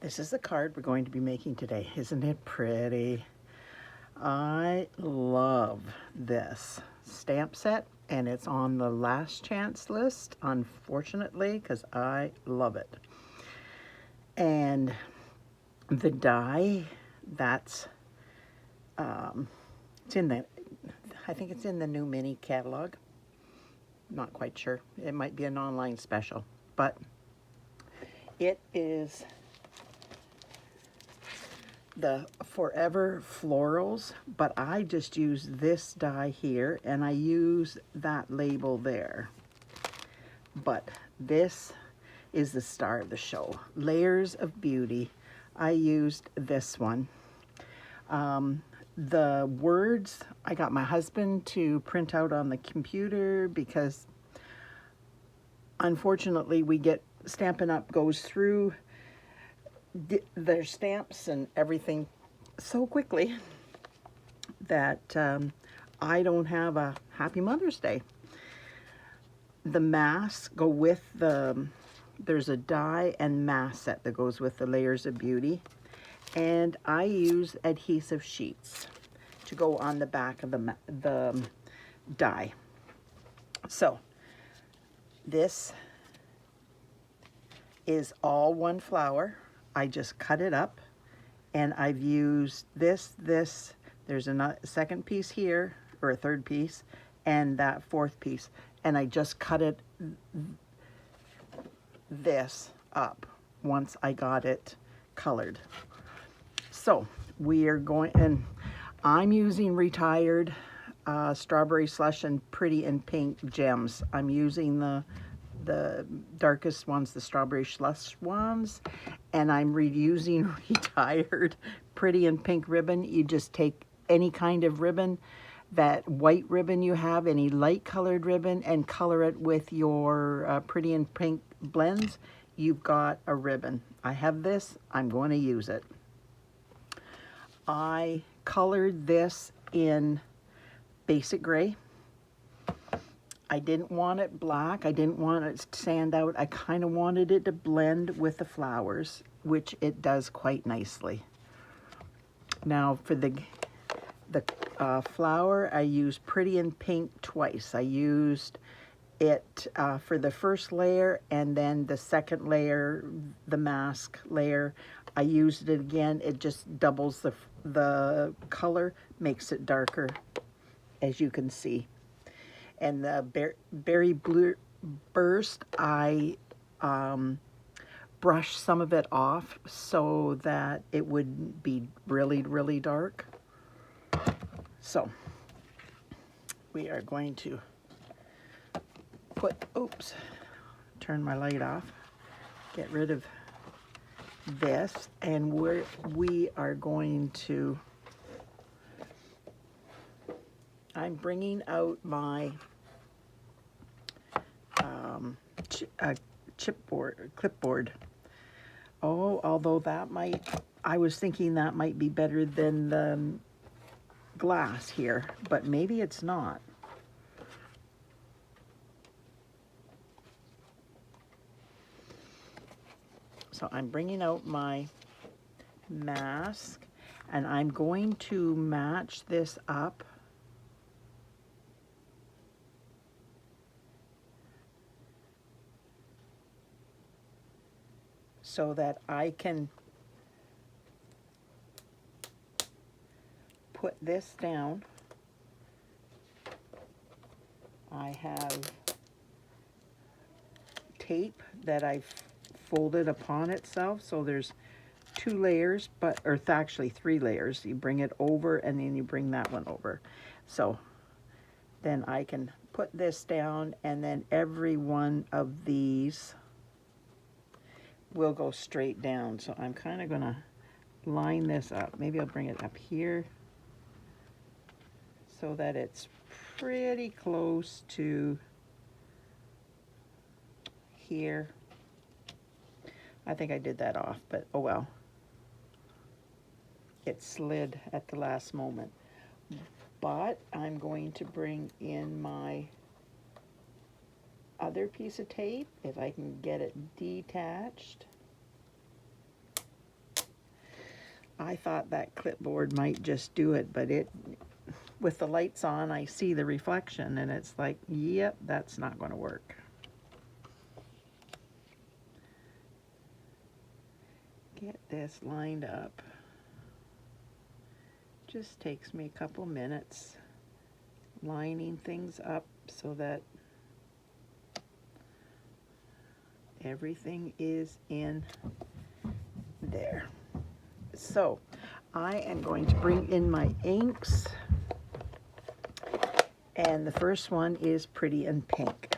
This is the card we're going to be making today. Isn't it pretty? I love this stamp set, and it's on the last chance list, unfortunately, because I love it. And the die, that's, it's in the, I think it's in the new mini catalog. Not quite sure. It might be an online special, but it is the Forever Florals, but I just use this die here and I use that label there. But this is the star of the show. Layers of Beauty. I used this one. The words, I got my husband to print out on the computer because unfortunately we get Stampin' Up! Goes through their stamps and everything so quickly that I don't have a Happy Mother's Day. The masks go with there's a die and mask set that goes with the Layers of Beauty. And I use adhesive sheets to go on the back of the die. So this is all one flower. I just cut it up, and I've used this, there's a second piece here, or a third piece, and that fourth piece, and I just cut it this up once I got it colored. So we are going, and I'm using Retired Strawberry Slush and Pretty in Pink gems. I'm using the darkest ones, the Strawberry Slush ones, and I'm reusing Retired Pretty in Pink ribbon. You just take any kind of ribbon, that white ribbon you have, any light colored ribbon, and color it with your Pretty in Pink blends. You've got a ribbon. I have this, I'm going to use it. I colored this in basic gray. I didn't want it black. I didn't want it to stand out. I kind of wanted it to blend with the flowers, which it does quite nicely. Now for the flower, I used Pretty in Pink twice. I used it for the first layer, and then the second layer, the mask layer, I used it again. It just doubles the color, makes it darker, as you can see. And the Berry Blue Burst, I brushed some of it off so that it would be really, really dark. So we are going to turn my light off, get rid of this, and we are going to, I'm bringing out my clipboard. Oh, although that might, I was thinking that might be better than the glass here, but maybe it's not. So I'm bringing out my mask, and I'm going to match this up so that I can put this down. I have tape that I've folded upon itself, so there's 2 layers, or actually 3 layers. You bring it over and then you bring that one over. So then I can put this down, and then every one of these will go straight down. So I'm kind of gonna line this up. Maybe I'll bring it up here so that it's pretty close to here. I think I did that off, but oh well. It slid at the last moment. But I'm going to bring in my other piece of tape, if I can get it detached. I thought that clipboard might just do it, but it, with the lights on, I see the reflection and it's like, yep, that's not going to work. Get this lined up. Just takes me a couple minutes lining things up so that everything is in there. So I am going to bring in my inks, and the first one is Pretty in Pink.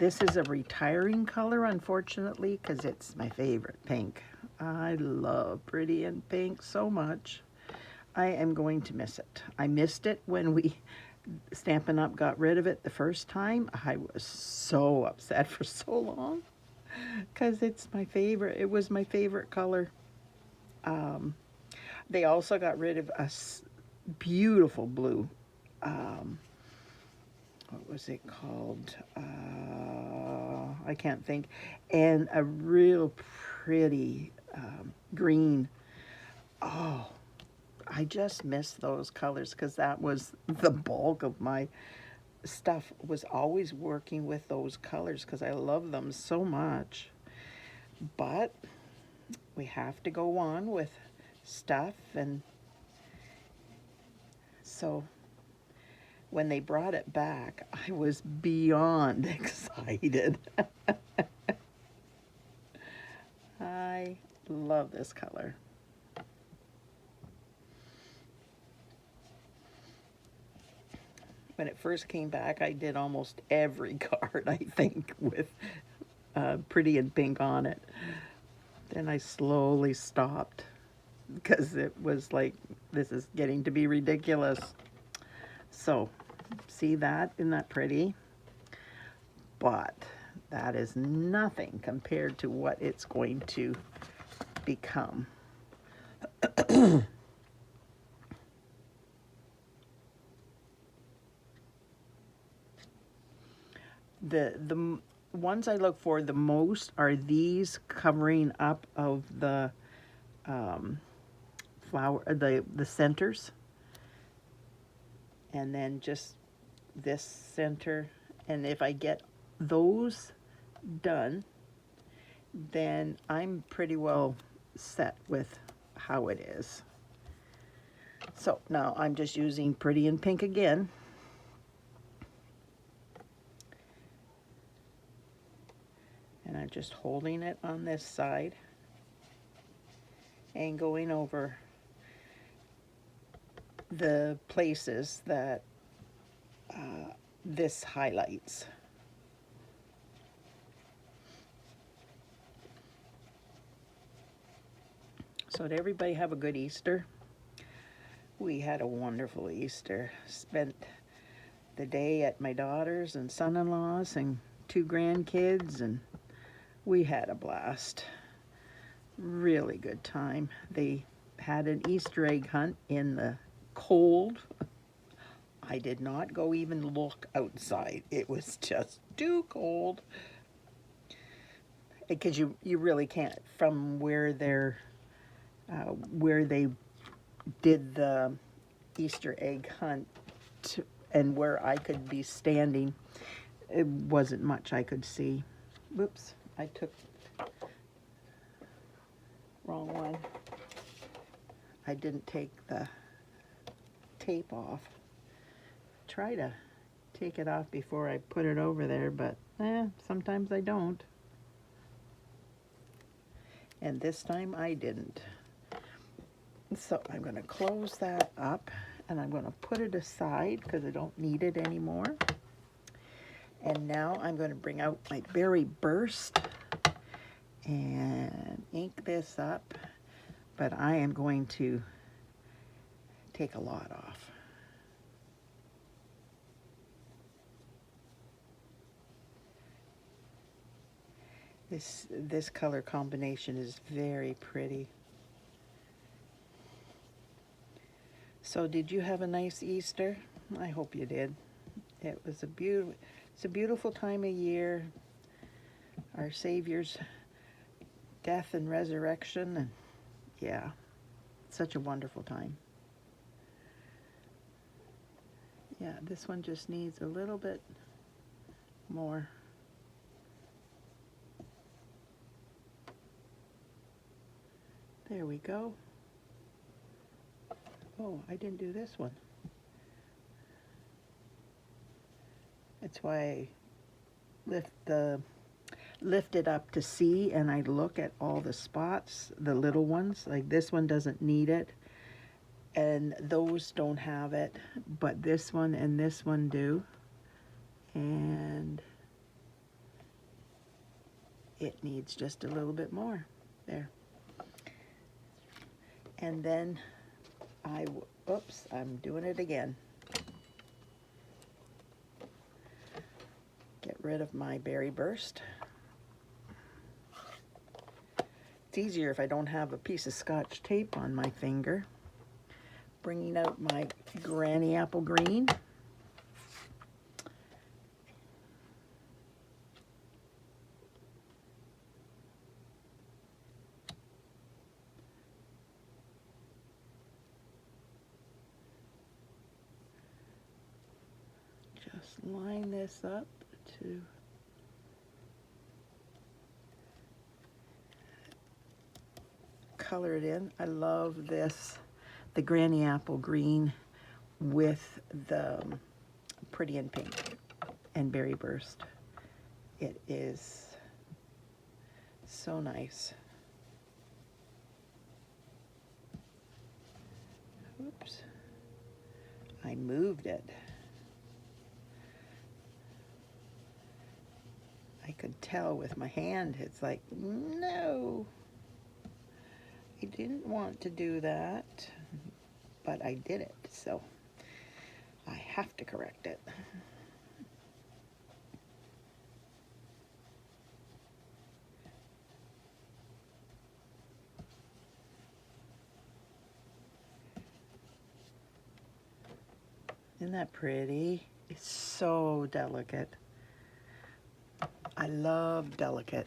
This is a retiring color, unfortunately, because it's my favorite pink. I love Pretty in Pink so much. I am going to miss it. I missed it when we Stampin' Up got rid of it the first time. I was so upset for so long because it's my favorite. It was my favorite color. They also got rid of a beautiful blue. What was it called? I can't think. And a real pretty green. Oh, I just miss those colors because that was the bulk of my stuff, was always working with those colors because I love them so much. But we have to go on with stuff, and so when they brought it back, I was beyond excited. I love this color. When it first came back, I did almost every card, I think, with Pretty in Pink on it. Then I slowly stopped because it was like, this is getting to be ridiculous. So, see that? Isn't that pretty? But that is nothing compared to what it's going to become. The ones I look for the most are these covering up of the flower, the centers, and then just this center. And if I get those done, then I'm pretty well set with how it is. So now I'm just using Pretty in Pink again. And I'm just holding it on this side and going over the places that this highlights. So did everybody have a good Easter? We had a wonderful Easter. Spent the day at my daughter's and son-in-law's and 2 grandkids, and we had a blast. Really good time. They had an Easter egg hunt in the cold. I did not go even look outside. It was just too cold. Because you really can't, from where they did the Easter egg hunt and where I could be standing, it wasn't much I could see. Whoops, I took wrong one. I didn't take the tape off. Try to take it off before I put it over there, but sometimes I don't. And this time I didn't. So I'm going to close that up and I'm going to put it aside because I don't need it anymore. And now I'm going to bring out my Berry Burst and ink this up, but I am going to take a lot off. This color combination is very pretty. So did you have a nice Easter? I hope you did. It's a beautiful time of year. Our Savior's death and resurrection, and yeah, such a wonderful time. Yeah, this one just needs a little bit more. There we go. Oh, I didn't do this one. That's why I lift it up to see, and I look at all the spots, the little ones. Like this one doesn't need it, and those don't have it, but this one and this one do. And it needs just a little bit more. There. And then oops, I'm doing it again. Get rid of my berry burst. It's easier if I don't have a piece of Scotch tape on my finger. Bringing out my Granny Apple Green. Just line this up to color it in. I love this, the Granny Apple Green with the Pretty in Pink and Berry Burst. It is so nice. Oops, I moved it. I could tell with my hand, it's like, no, I didn't want to do that, but I did it, so I have to correct it. Isn't that pretty? It's so delicate. I love delicate.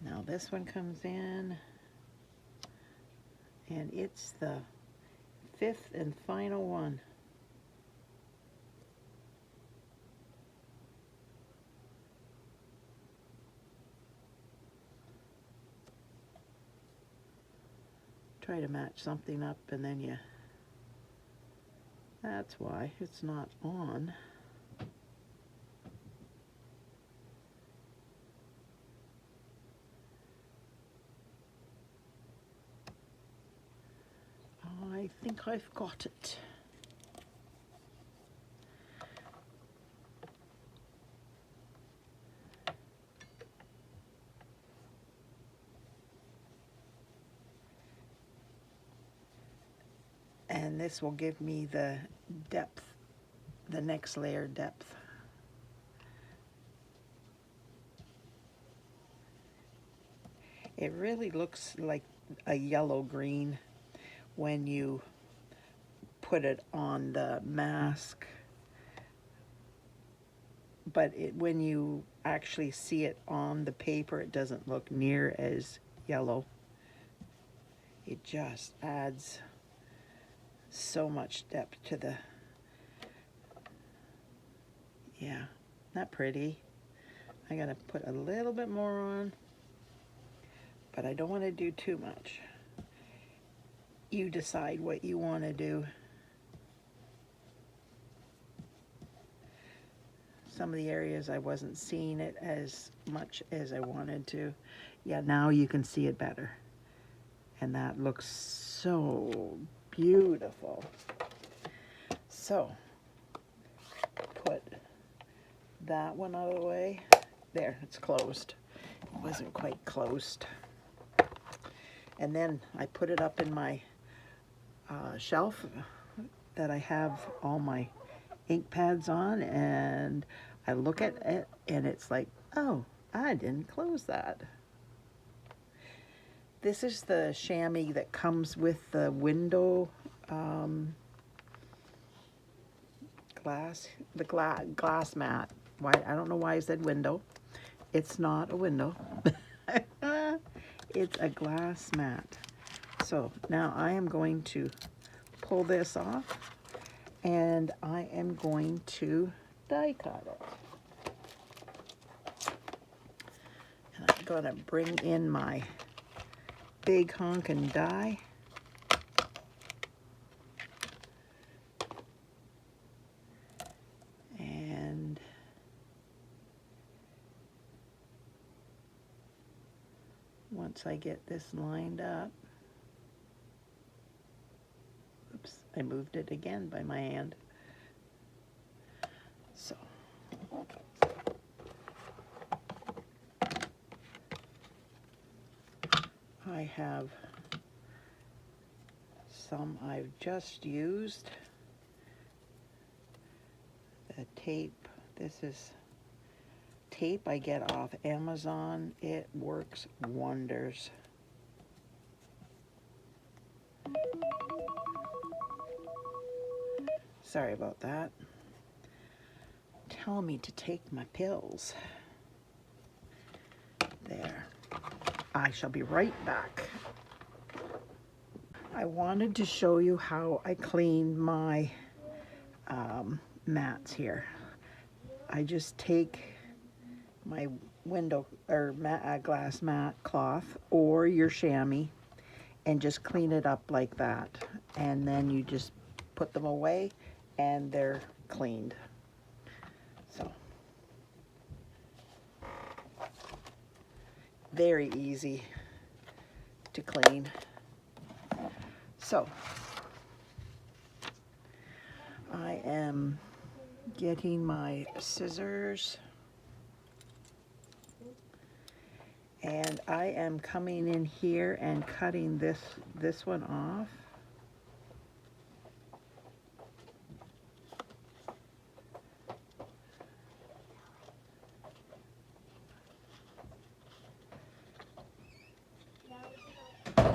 Now this one comes in, and it's the 5th and final one. Try to match something up, and then that's why it's not on. I think I've got it. And this will give me the depth, the next layer depth. It really looks like a yellow green when you put it on the mask, but when you actually see it on the paper, it doesn't look near as yellow. It just adds so much depth to the, yeah, not pretty. I gotta put a little bit more on, but I don't want to do too much. You decide what you want to do. Some of the areas I wasn't seeing it as much as I wanted to. Yeah, now you can see it better. And that looks so beautiful. So, put that one out of the way. There, it's closed. It wasn't quite closed. And then I put it up in my shelf that I have all my ink pads on, and I look at it and it's like, oh, I didn't close that. This is the chamois that comes with the window glass, the glass mat. Why, I don't know why I said window. It's not a window. It's a glass mat. So now I am going to pull this off and I am going to die cut it. And I'm going to bring in my big honkin' die. And once I get this lined up, oops, I moved it again by my hand. So I have some I've just used. The tape, this is tape I get off Amazon. It works wonders. Sorry about that. Tell me to take my pills. There. I shall be right back. I wanted to show you how I clean my mats here. I just take my window or glass mat cloth or your chamois and just clean it up like that, and then you just put them away and they're cleaned. So very easy to clean. So I am getting my scissors and I am coming in here and cutting this one off.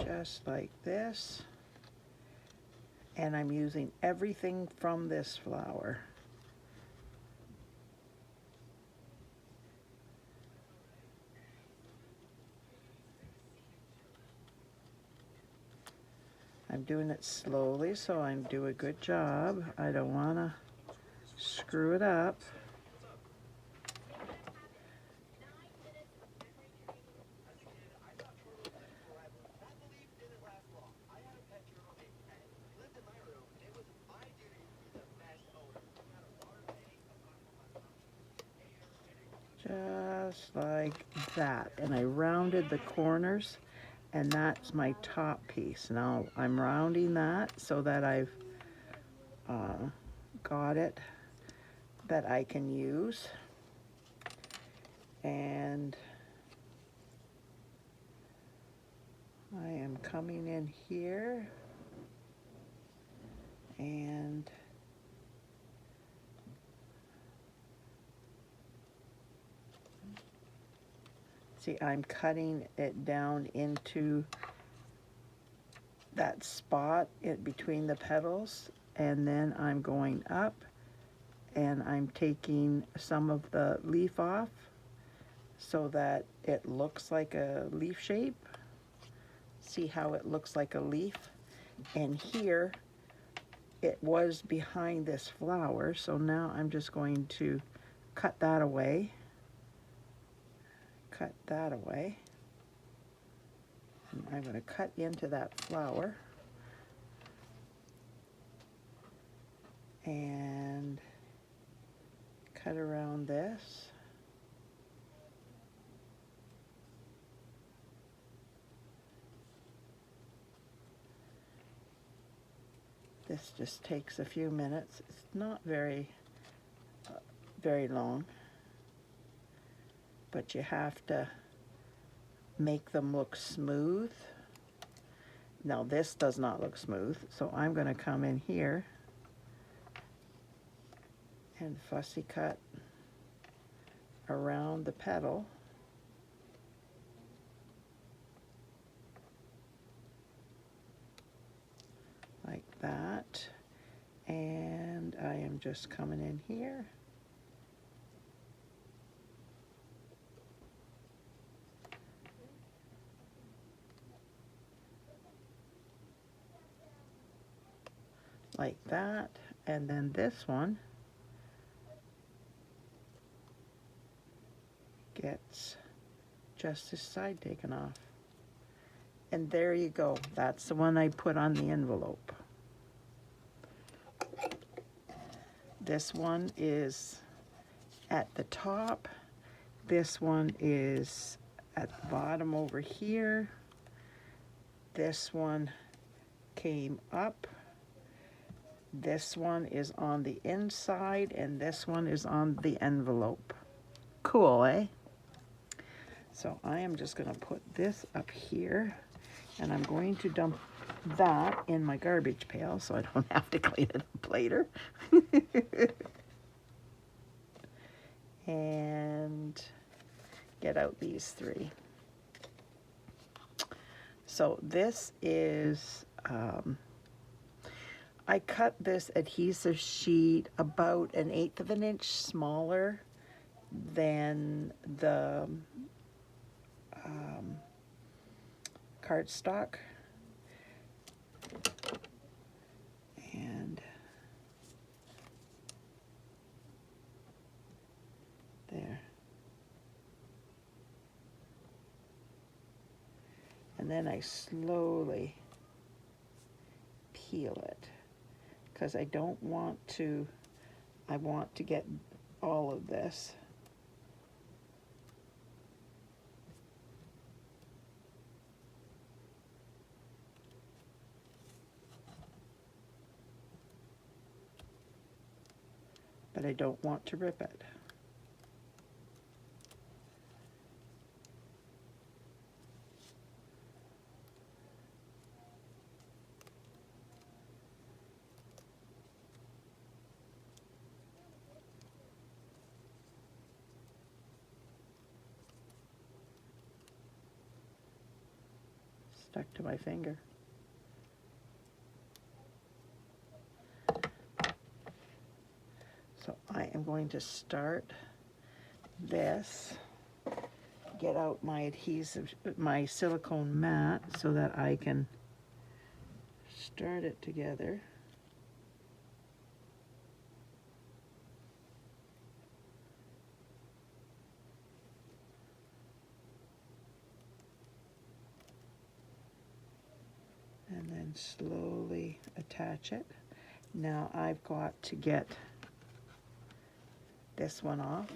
Just like this. And I'm using everything from this flower. I'm doing it slowly so I do a good job. I don't want to screw it up. Just like that. And I rounded the corners, and that's my top piece. Now I'm rounding that so that I've got it that I can use. And I am coming in here and see, I'm cutting it down into that spot between the petals, and then I'm going up and I'm taking some of the leaf off so that it looks like a leaf shape. See how it looks like a leaf? And here it was behind this flower, so now I'm just going to cut that away. Cut that away. And I'm going to cut into that flower. And cut around this. This just takes a few minutes. It's not very long, but you have to make them look smooth. Now this does not look smooth, so I'm going to come in here and fussy cut around the petal. Like that. And I am just coming in here. like that, and then this one gets just this side taken off. And there you go. That's the one I put on the envelope. This one is at the top. This one is at the bottom over here. This one came up. This one is on the inside, and this one is on the envelope. Cool, eh? So I am just going to put this up here, and I'm going to dump that in my garbage pail so I don't have to clean it up later. And get out these three. So this is, I cut this adhesive sheet about 1/8 of an inch smaller than the cardstock. And there. And then I slowly peel it because I don't want to, I want to get all of this. But I don't want to rip it. Stuck to my finger. So I am going to start this, get out my adhesive, my silicone mat so that I can start it together. And then slowly attach it. Now I've got to get this one off.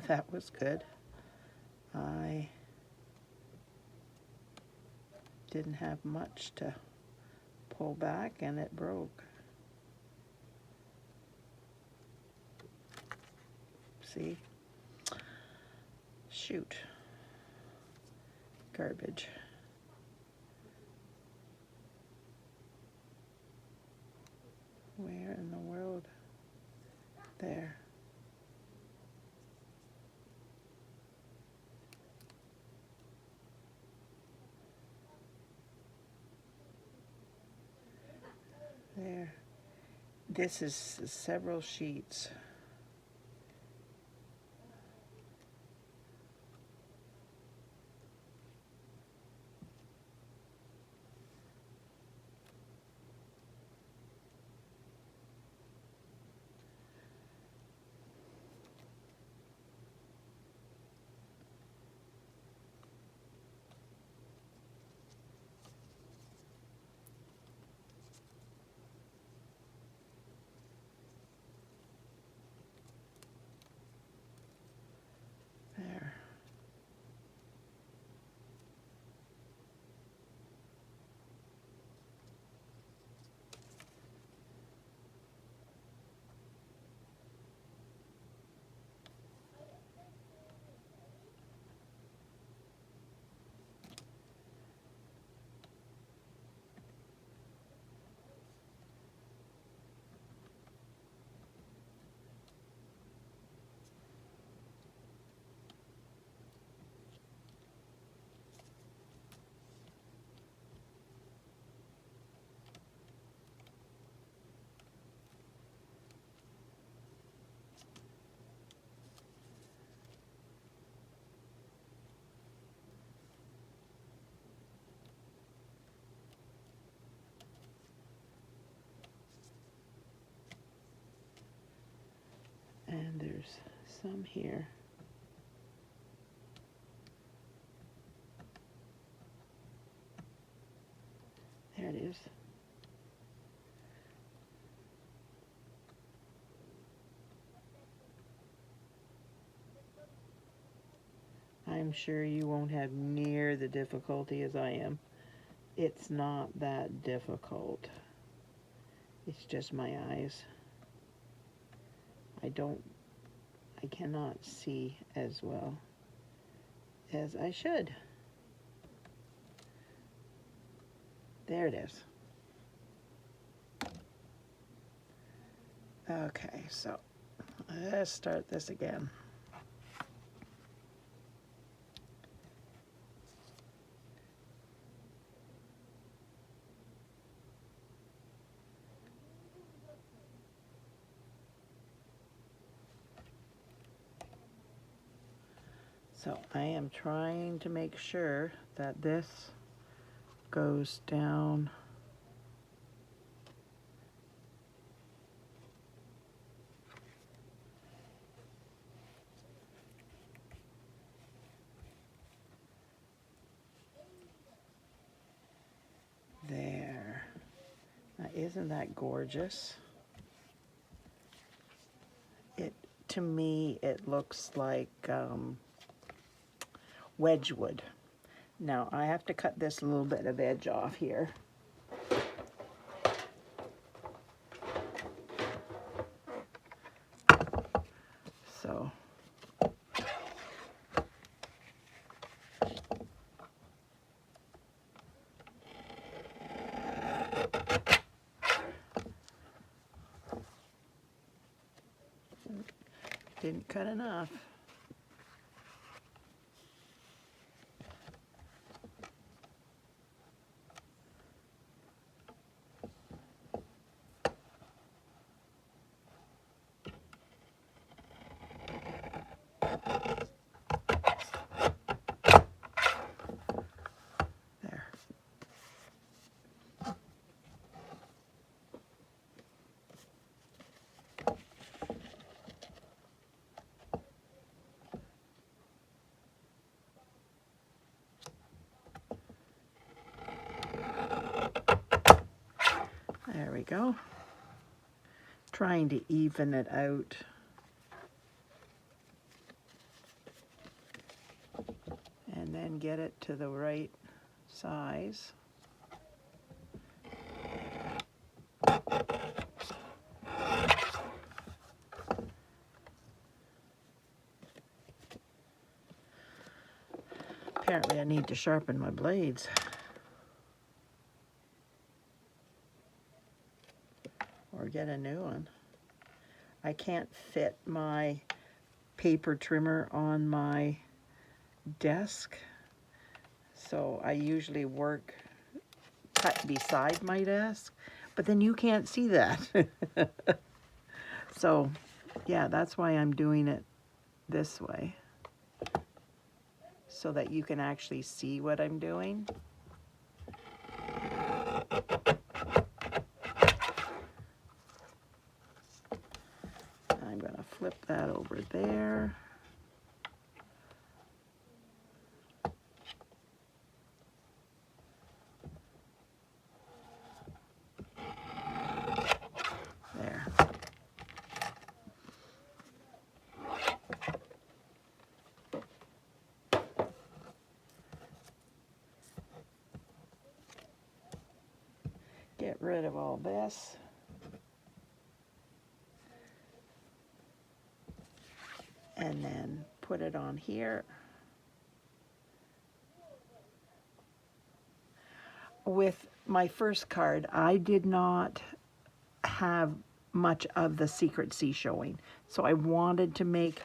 That was good. I didn't have much to pull back and it broke. See? Shoot. Garbage. Where in the world? There. There. This is several sheets. there's some here. There it is. I'm sure you won't have near the difficulty as I am. It's not that difficult. It's just my eyes. I cannot see as well as I should. There it is. Okay, so let's start this again. So I am trying to make sure that this goes down there. Now, isn't that gorgeous? To me, it looks like Wedgwood. Now, I have to cut this little bit of edge off here. So, didn't cut enough. There. There we go. Trying to even it out. And then get it to the right size. Apparently I need to sharpen my blades. Or get a new one. I can't fit my paper trimmer on my desk, so I usually cut beside my desk, but then you can't see that. So yeah, that's why I'm doing it this way, so that you can actually see what I'm doing. I'm going to flip that over there. There. Get rid of all this. And then put it on here. With my first card, I did not have much of the Secret Sea showing, so I wanted to make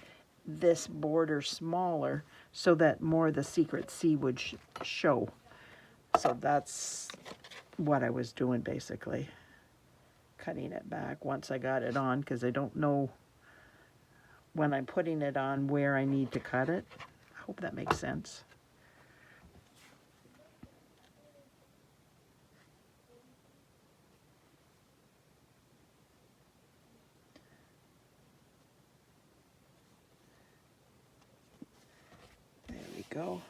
this border smaller so that more of the Secret Sea would show. So that's what I was doing, basically. Cutting it back once I got it on, because I don't know when I'm putting it on where I need to cut it. I hope that makes sense. go.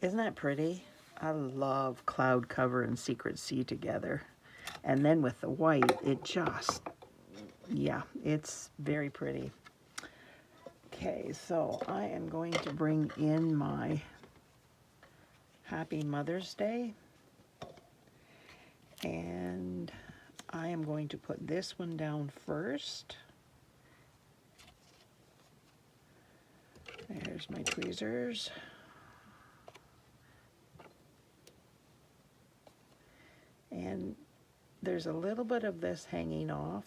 Isn't that pretty? I love Cloud Cover and Secret Sea together. And then with the white, it just, yeah, it's very pretty. Okay, so I am going to bring in my Happy Mother's Day. And I am going to put this one down first. There's my tweezers. And there's a little bit of this hanging off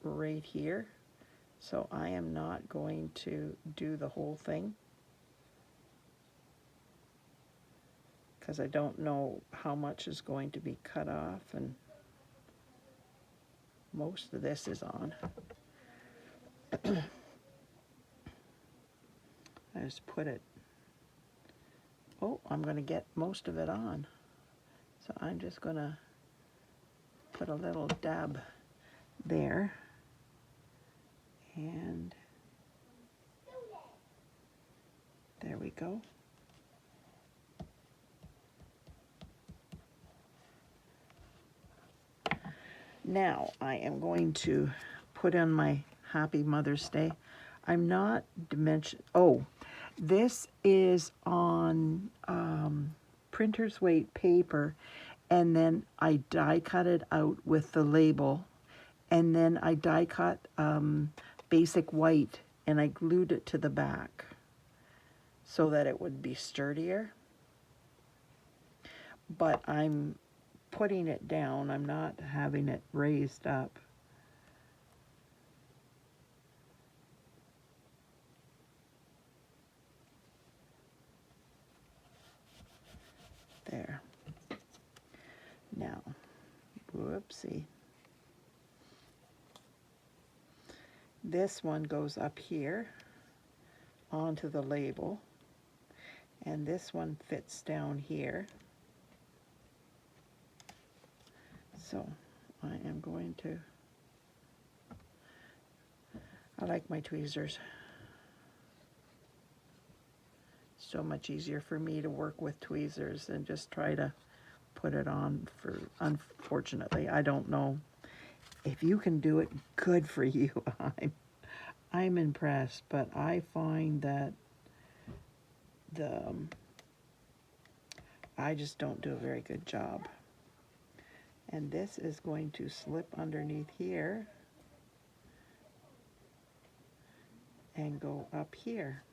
right here. So I am not going to do the whole thing, because I don't know how much is going to be cut off, and most of this is on. I just put it, oh, I'm going to get most of it on. So I'm just going to put a little dab there. And there we go. Now I am going to put on my Happy Mother's Day. I'm not dimension. Oh, this is on printer's weight paper, and then I die cut it out with the label, and then I die cut basic white, and I glued it to the back so that it would be sturdier. But I'm putting it down, I'm not having it raised up. There. Now, whoopsie. This one goes up here onto the label, and this one fits down here. So I am going to, I like my tweezers. So much easier for me to work with tweezers than just try to put it on. For, unfortunately, I don't know. If you can do it, good for you. I'm impressed, but I find that I just don't do a very good job. And this is going to slip underneath here and go up here.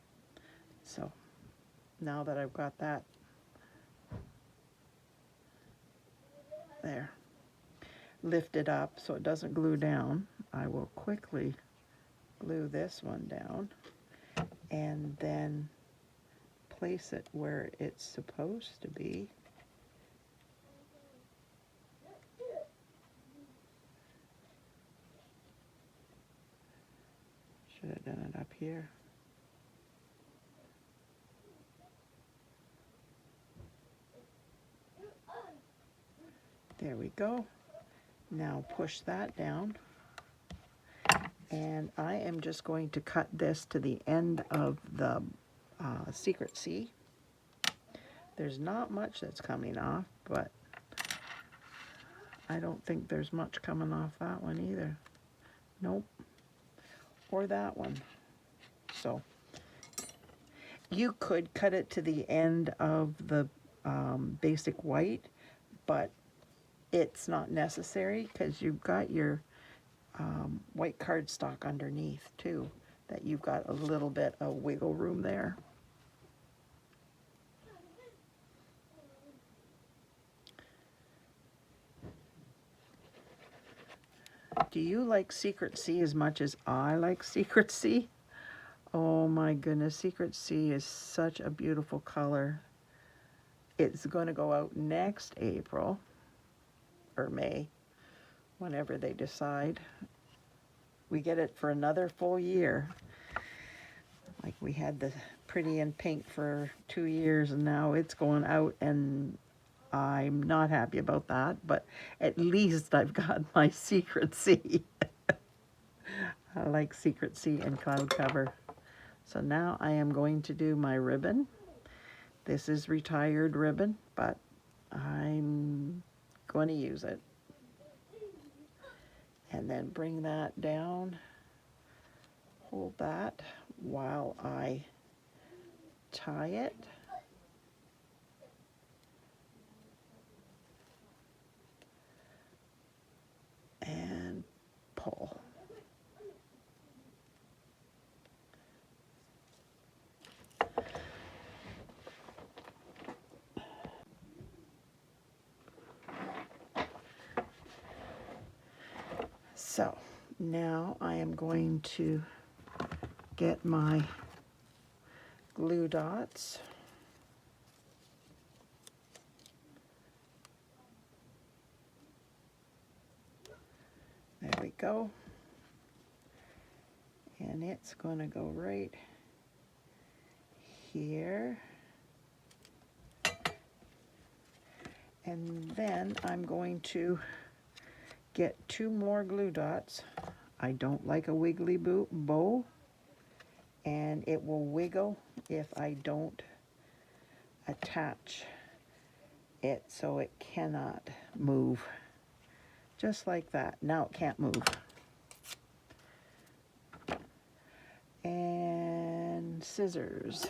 So now that I've got that there lifted up so it doesn't glue down, I will quickly glue this one down and then place it where it's supposed to be. Should have done it up here. There we go. Now push that down. And I am just going to cut this to the end of the Secret Sea. There's not much that's coming off, but I don't think there's much coming off that one either. Nope. Or that one. So you could cut it to the end of the basic white, but it's not necessary because you've got your white cardstock underneath too, that you've got a little bit of wiggle room there. Do you like Secret Sea as much as I like Secret Sea? Oh my goodness, Secret Sea is such a beautiful color. It's going to go out next April or May, whenever they decide. We get it for another full year. Like we had the Pretty in Pink for 2 years, and now it's going out, and I'm not happy about that, but at least I've got my Secret Sea. like secrecy and cloud cover. So now I am going to do my ribbon. This is retired ribbon, but I'm going to use it. And then bring that down. Hold that while I tie it. And pull. So now I am going to get my glue dots. There we go. And it's going to go right here. And then I'm going to get 2 more glue dots. I don't like a wiggly bow, and it will wiggle if I don't attach it so it cannot move. Just like that. Now it can't move. And scissors.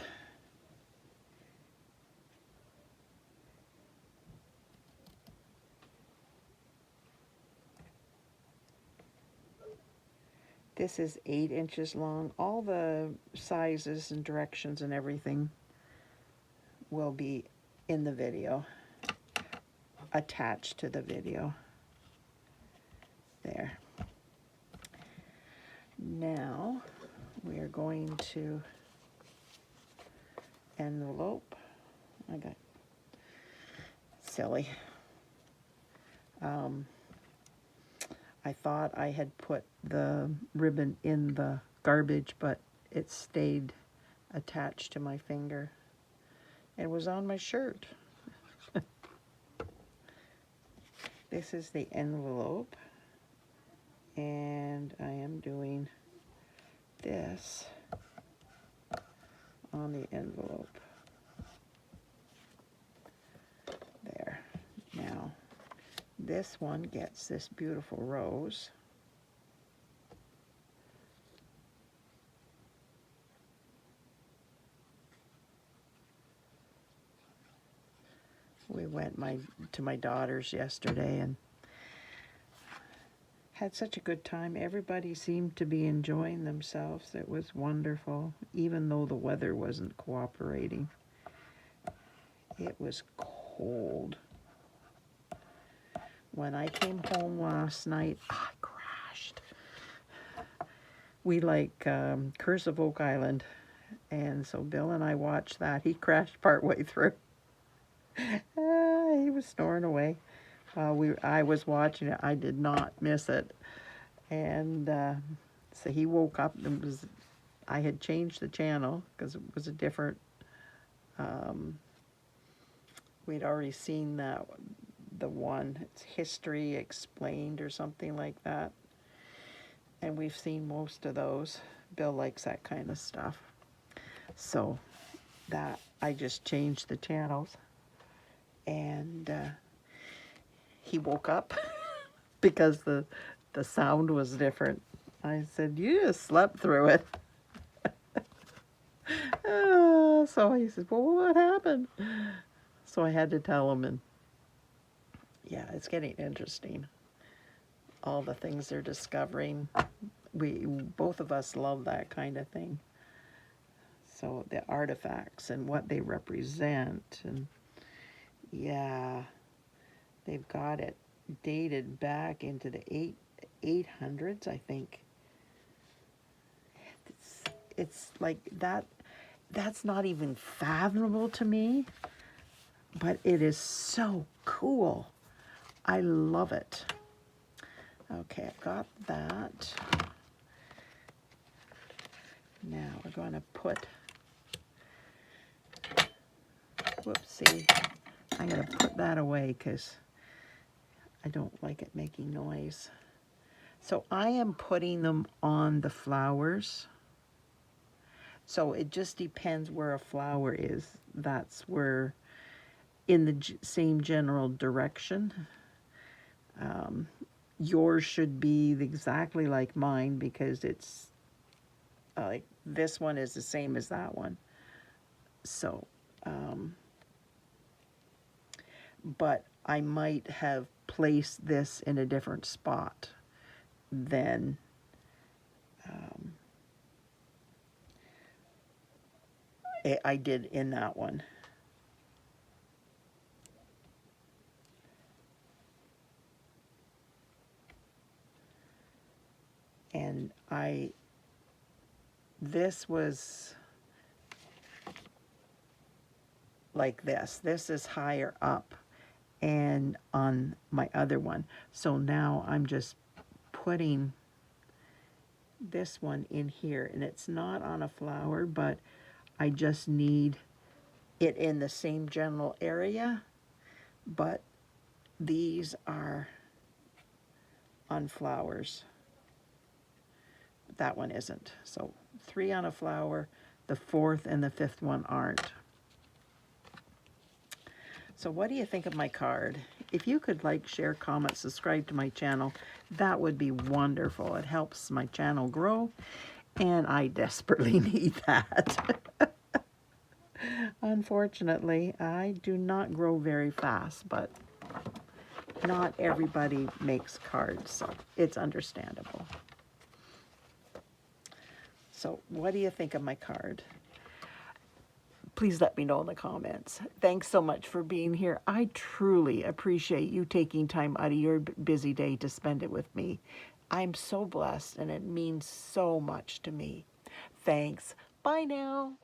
This is 8 inches long. All the sizes and directions and everything will be in the video, attached to the video. There. Now we are going to envelope. I got silly. I thought I had put the ribbon in the garbage, but it stayed attached to my finger. It was on my shirt. This is the envelope, and I am doing this on the envelope. There. Now, this one gets this beautiful rose. We went to my daughter's yesterday and had such a good time. Everybody seemed to be enjoying themselves. It was wonderful, even though the weather wasn't cooperating. It was cold. When I came home last night, I crashed. We like Curse of Oak Island, and so Bill and I watched that. He crashed partway through. He was snoring away while I was watching it. I did not miss it. And so he woke up, and I had changed the channel because it was a different, we'd already seen the one, it's History Explained or something like that. And we've seen most of those. Bill likes that kind of stuff. So that, I just changed the channels. And he woke up because the sound was different. I said, "You just slept through it." So he said, "Well, what happened?" So I had to tell him, and yeah, it's getting interesting. All the things they're discovering. Both of us love that kind of thing. So the artifacts and what they represent, and yeah, they've got it dated back into the 800s, I think. It's like that. That's not even fathomable to me, but it is so cool. I love it. Okay, I've got that. Now we're going to put, whoopsie, I'm going to put that away because I don't like it making noise. So I am putting them on the flowers. So it just depends where a flower is. That's where, in the same general direction. Yours should be exactly like mine because it's like this one is the same as that one. So, but I might have placed this in a different spot than I did in that one. And this was like this. This is higher up and on my other one. So now I'm just putting this one in here, and it's not on a flower, but I just need it in the same general area, but these are on flowers. That one isn't. So 3 on a flower, the 4th and the 5th one aren't. So what do you think of my card? If you could like, share, comment, subscribe to my channel, that would be wonderful. It helps my channel grow, and I desperately need that. Unfortunately, I do not grow very fast, but not everybody makes cards, so it's understandable. So what do you think of my card? Please let me know in the comments. Thanks so much for being here. I truly appreciate you taking time out of your busy day to spend it with me. I'm so blessed, and it means so much to me. Thanks. Bye now.